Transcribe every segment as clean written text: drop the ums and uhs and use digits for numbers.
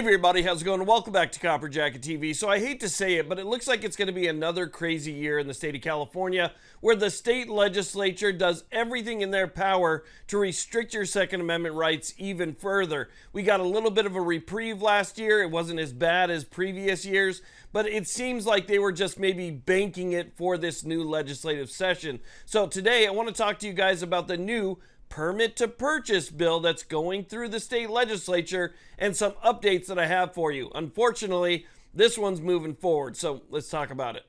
everybody, how's it going? Welcome back to Copper Jacket TV. So I hate to say it, but it looks like it's going to be another crazy year in the state of California where the state legislature does everything in their power to restrict your Second Amendment rights even further. We got a little bit of a reprieve last year. It wasn't as bad as previous years, but it seems like they were just maybe banking it for this new legislative session. So today I want to talk to you guys about the new permit to purchase bill that's going through the state legislature and some updates that I have for you. Unfortunately, this one's moving forward, so let's talk about it.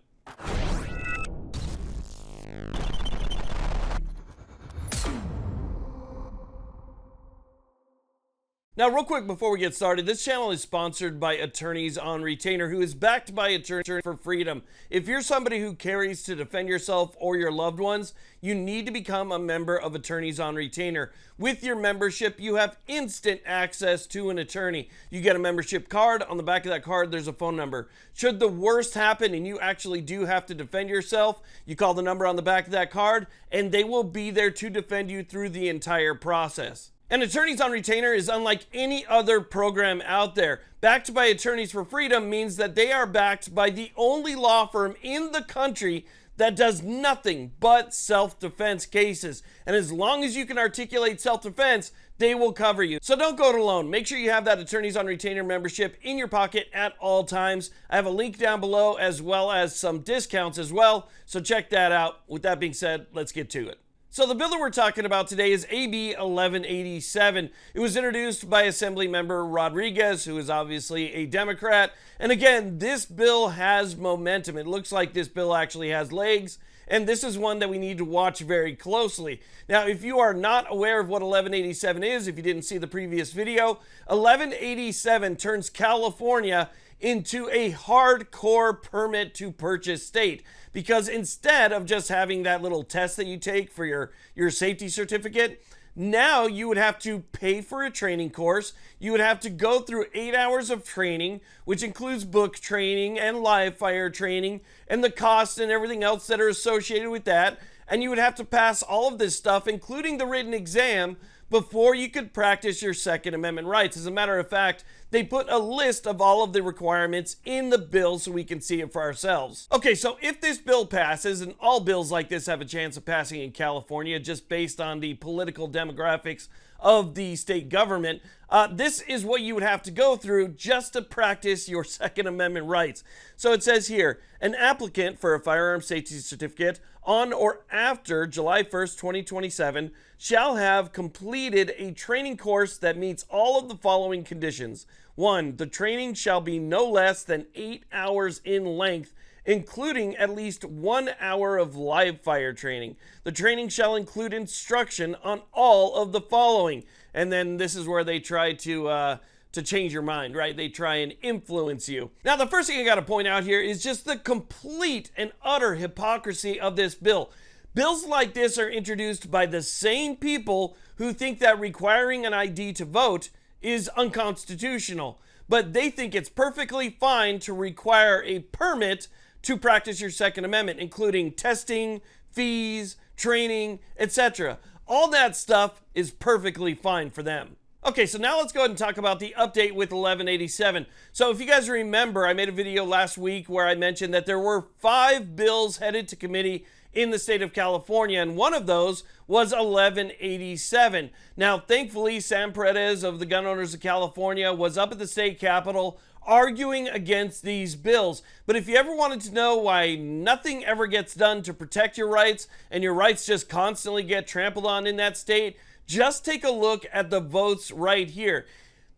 Now, real quick before we get started, this channel is sponsored by Attorneys on Retainer, who is backed by Attorney for Freedom. If you're somebody who carries to defend yourself or your loved ones, you need to become a member of Attorneys on Retainer. With your membership, you have instant access to an attorney. You get a membership card. On the back of that card, there's a phone number. Should the worst happen and you actually do have to defend yourself, you call the number on the back of that card, and they will be there to defend you through the entire process. And Attorneys on Retainer is unlike any other program out there. Backed by Attorneys for Freedom means that they are backed by the only law firm in the country that does nothing but self-defense cases. And as long as you can articulate self-defense, they will cover you. So don't go it alone. Make sure you have that Attorneys on Retainer membership in your pocket at all times. I have a link down below as well as some discounts as well. So check that out. With that being said, let's get to it. So the bill that we're talking about today is AB 1187. It was introduced by Assemblymember Rodriguez, who is obviously a Democrat. And again, this bill has momentum. It looks like this bill actually has legs. And this is one that we need to watch very closely. Now, if you are not aware of what 1187 is, if you didn't see the previous video, 1187 turns California into a hardcore permit to purchase state, because instead of just having that little test that you take for your safety certificate, now you would have to pay for a training course. You would have to go through 8 hours of training, which includes book training and live fire training and the costs and everything else that are associated with that. And you would have to pass all of this stuff, including the written exam, before you could practice your Second Amendment rights. As a matter of fact, they put a list of all of the requirements in the bill so we can see it for ourselves. Okay, so if this bill passes, and all bills like this have a chance of passing in California just based on the political demographics of the state government, this is what you would have to go through just to practice your Second Amendment rights. So it says here, an applicant for a firearm safety certificate on or after July 1st, 2027 shall have completed a training course that meets all of the following conditions. 1, the training shall be no less than 8 hours in length, including at least 1 hour of live fire training. The training shall include instruction on all of the following. And then this is where they try to change your mind, right? They try and influence you. Now, the first thing I got to point out here is just the complete and utter hypocrisy of this bill. Bills like this are introduced by the same people who think that requiring an ID to vote is unconstitutional, but they think it's perfectly fine to require a permit to practice your Second Amendment, including testing, fees, training, etc. All that stuff is perfectly fine for them. Okay, so now let's go ahead and talk about the update with 1187. So if you guys remember, I made a video last week where I mentioned that there were 5 bills headed to committee in the state of California, and one of those was 1187. Now, thankfully, Sam Perez of the Gun Owners of California was up at the state capitol arguing against these bills. But if you ever wanted to know why nothing ever gets done to protect your rights and your rights just constantly get trampled on in that state, just take a look at the votes right here.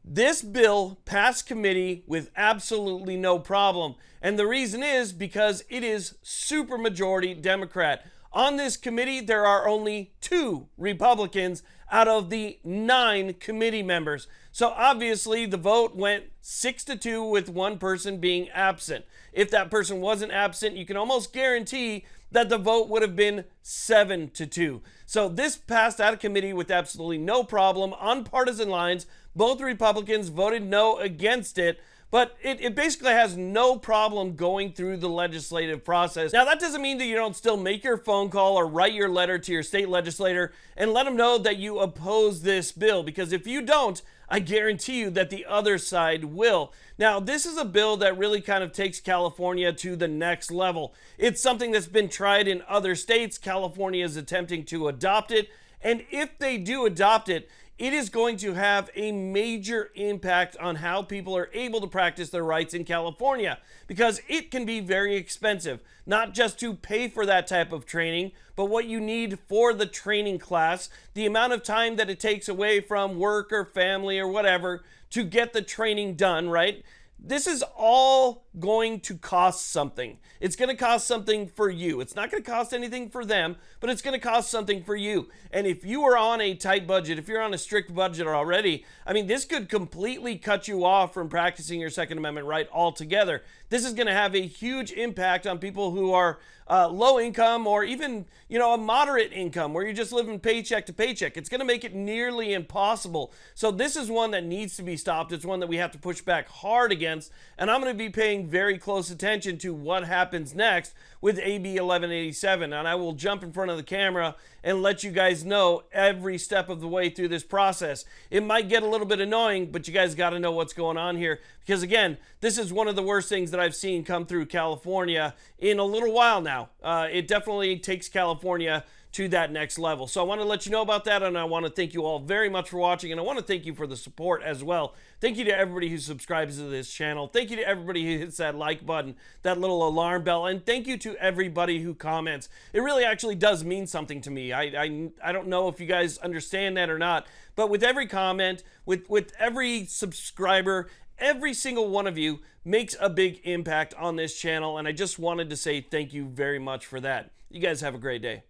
This bill passed committee with absolutely no problem. And the reason is because it is supermajority Democrat. On this committee, there are only 2 Republicans out of the 9 committee members. So obviously the vote went 6-2 with one person being absent. If that person wasn't absent, you can almost guarantee that the vote would have been 7-2. So this passed out of committee with absolutely no problem on partisan lines. Both Republicans voted no against it, but it basically has no problem going through the legislative process. Now, that doesn't mean that you don't still make your phone call or write your letter to your state legislator and let them know that you oppose this bill, because if you don't, I guarantee you that the other side will. Now, this is a bill that really kind of takes California to the next level. It's something that's been tried in other states. California is attempting to adopt it. And if they do adopt it, it is going to have a major impact on how people are able to practice their rights in California, because it can be very expensive, not just to pay for that type of training, but what you need for the training class, the amount of time that it takes away from work or family or whatever to get the training done, right? This is all going to cost something. It's going to cost something for you. It's not going to cost anything for them, but it's going to cost something for you. And if you are on a tight budget, if you're on a strict budget already, I mean, this could completely cut you off from practicing your Second Amendment right altogether. This is going to have a huge impact on people who are low income, or even, a moderate income where you're just living paycheck to paycheck. It's going to make it nearly impossible. So this is one that needs to be stopped. It's one that we have to push back hard against. And I'm going to be paying very close attention to what happens next with AB 1187. And I will jump in front of the camera and let you guys know every step of the way through this process. It might get a little bit annoying, but you guys got to know what's going on here. Because again, this is one of the worst things that I've seen come through California in a little while now. It definitely takes California to that next level. So I want to let you know about that, and I want to thank you all very much for watching, and I want to thank you for the support as well. Thank you to everybody who subscribes to this channel. Thank you to everybody who hits that like button, that little alarm bell, and thank you to everybody who comments. It really actually does mean something to me. I don't know if you guys understand that or not, but with every comment, with every subscriber, every single one of you makes a big impact on this channel, and I just wanted to say thank you very much for that. You guys have a great day.